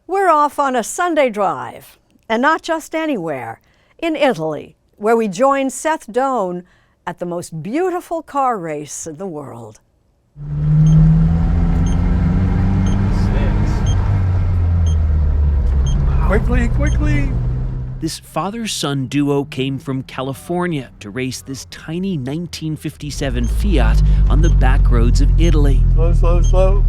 We're off on a Sunday drive, and not just anywhere, in Italy, where we join Seth Doane at the most beautiful car race in the world. Quickly, quickly! This father-son duo came from California to race this tiny 1957 Fiat on the back roads of Italy. Slow, slow, slow.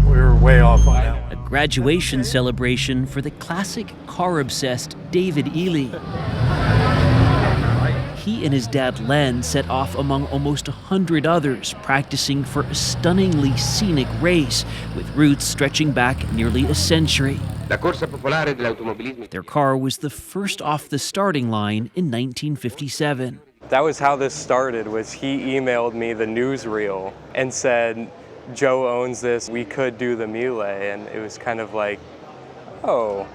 We were way off on that A one. graduation celebration for the classic car-obsessed David Ely. He and his dad Len set off among almost 100 others, practicing for a stunningly scenic race with routes stretching back nearly a century. Their car was the first off the starting line in 1957. That was how this started, was he emailed me the newsreel and said, Joe owns this, we could do the Mille, and it was kind of like, oh.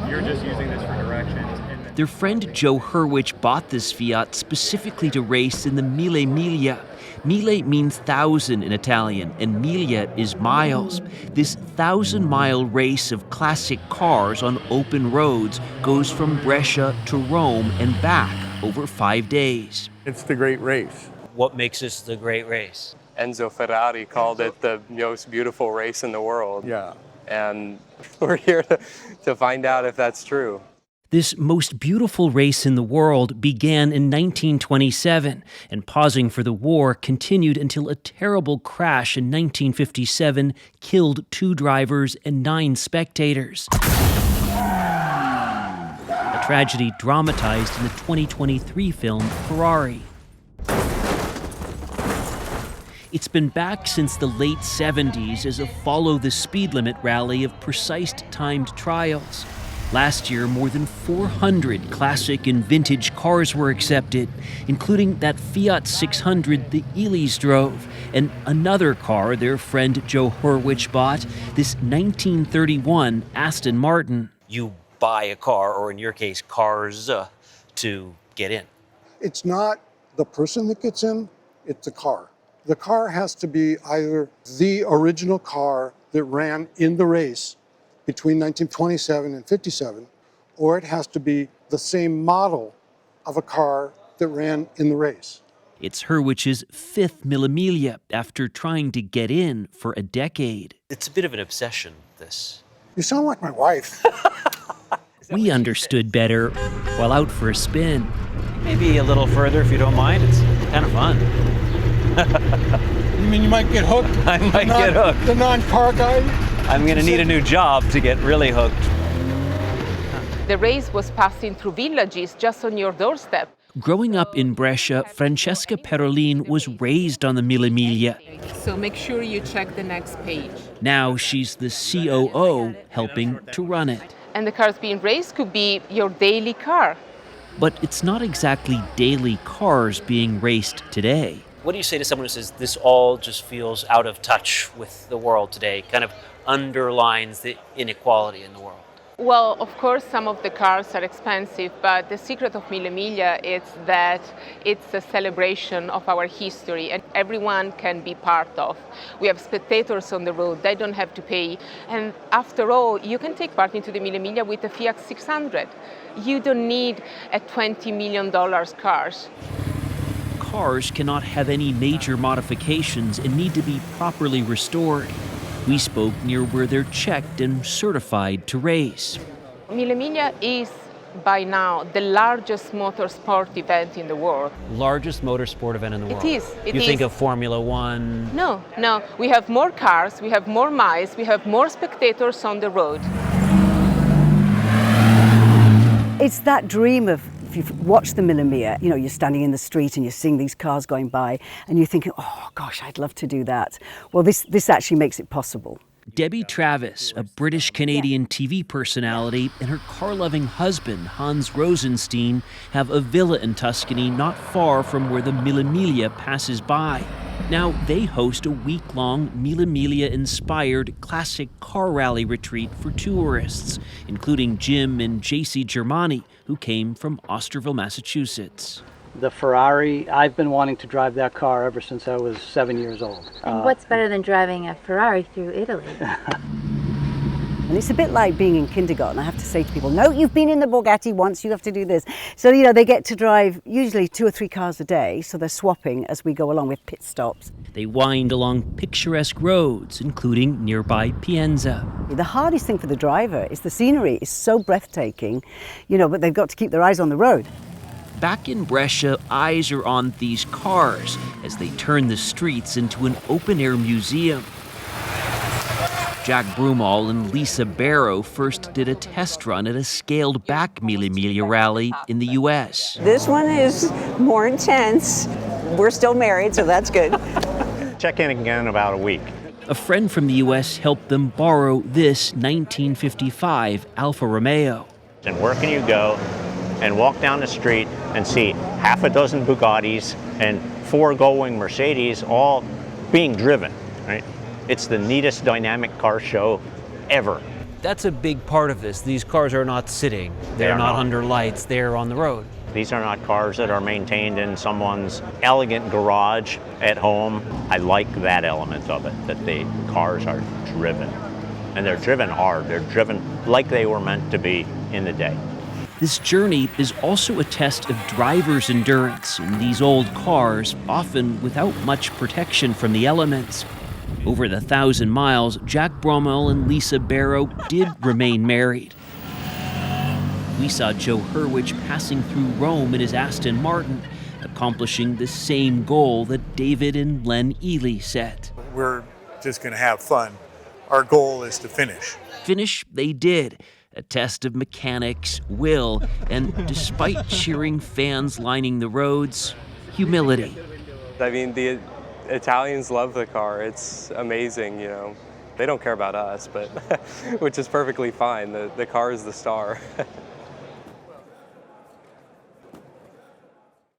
You're just using this for directions. Their friend Joe Hurwicz bought this Fiat specifically to race in the Mille Miglia. Mille means 1,000 in Italian, and miglia is miles. This 1,000-mile race of classic cars on open roads goes from Brescia to Rome and back over 5 days. It's the great race. What makes this the great race? Enzo Ferrari called it the most beautiful race in the world. Yeah. And we're here to find out if that's true. This most beautiful race in the world began in 1927, and pausing for the war continued until a terrible crash in 1957 killed 2 drivers and 9 spectators. A tragedy dramatized in the 2023 film Ferrari. It's been back since the late 70s as a follow the speed limit rally of precise timed trials. Last year, more than 400 classic and vintage cars were accepted, including that Fiat 600 the Elys drove, and another car their friend Joe Hurwicz bought, this 1931 Aston Martin. You buy a car, or in your case, cars, to get in. It's not the person that gets in, it's the car. The car has to be either the original car that ran in the race between 1927 and 57, or it has to be the same model of a car that ran in the race. It's Hurwicz's 5th Mille Miglia after trying to get in for a decade. It's a bit of an obsession, this. You sound like my wife. We understood better while out for a spin. Maybe a little further if you don't mind. It's kind of fun. You mean you might get hooked? I might get hooked. The non-car guy? I'm going to need a new job to get really hooked. The race was passing through villages just on your doorstep. Growing up in Brescia, Francesca Perolin was raised on the Mille Miglia. So make sure you check the next page. Now she's the COO helping to run it. And the cars being raced could be your daily car. But it's not exactly daily cars being raced today. What do you say to someone who says this all just feels out of touch with the world today, kind of underlines the inequality in the world? Well, of course, some of the cars are expensive, but the secret of Mille Miglia is that it's a celebration of our history and everyone can be part of. We have spectators on the road, they don't have to pay. And after all, you can take part into the Mille Miglia with a Fiat 600. You don't need a $20 million cars. Cars cannot have any major modifications and need to be properly restored. We spoke near where they're checked and certified to race. Mille Miglia is by now the largest motorsport event in the world. Largest motorsport event in the world. It is. You think of Formula One? No. We have more cars, we have more miles, we have more spectators on the road. It's that dream of, if you've watched the Mille Miglia, you know, you're standing in the street and you're seeing these cars going by and you're thinking, oh gosh, I'd love to do that. Well, this actually makes it possible. Debbie Travis, a British-Canadian TV personality, and her car-loving husband, Hans Rosenstein, have a villa in Tuscany not far from where the Mille Miglia passes by. Now, they host a week-long Mille Miglia-inspired classic car rally retreat for tourists, including Jim and JC Germani, who came from Osterville, Massachusetts. The Ferrari, I've been wanting to drive that car ever since I was 7 years old. And what's better than driving a Ferrari through Italy? And it's a bit like being in kindergarten. I have to say to people, no, you've been in the Bugatti once, you have to do this. So, they get to drive usually 2 or 3 cars a day, so they're swapping as we go along with pit stops. They wind along picturesque roads, including nearby Pienza. The hardest thing for the driver is the scenery is so breathtaking, but they've got to keep their eyes on the road. Back in Brescia, eyes are on these cars as they turn the streets into an open-air museum. Jack Broomall and Lisa Barrow first did a test run at a scaled-back Mille Miglia rally in the U.S. This one is more intense. We're still married, so that's good. Check in again in about a week. A friend from the U.S. helped them borrow this 1955 Alfa Romeo. And where can you go and walk down the street and see half a dozen Bugattis and 4 going Mercedes all being driven, right? It's the neatest dynamic car show ever. That's a big part of this. These cars are not sitting. They're not under lights. They're on the road. These are not cars that are maintained in someone's elegant garage at home. I like that element of it, that the cars are driven. And they're driven hard. They're driven like they were meant to be in the day. This journey is also a test of driver's endurance in these old cars, often without much protection from the elements. Over the 1,000 miles, Jack Broomall and Lisa Barrow did remain married. We saw Joe Hurwitz passing through Rome in his Aston Martin, accomplishing the same goal that David and Len Ely set. We're just going to have fun. Our goal is to finish. Finish they did. A test of mechanics, will, and despite cheering fans lining the roads, humility. I mean, the Italians love the car. It's amazing, They don't care about us, but which is perfectly fine. The car is the star.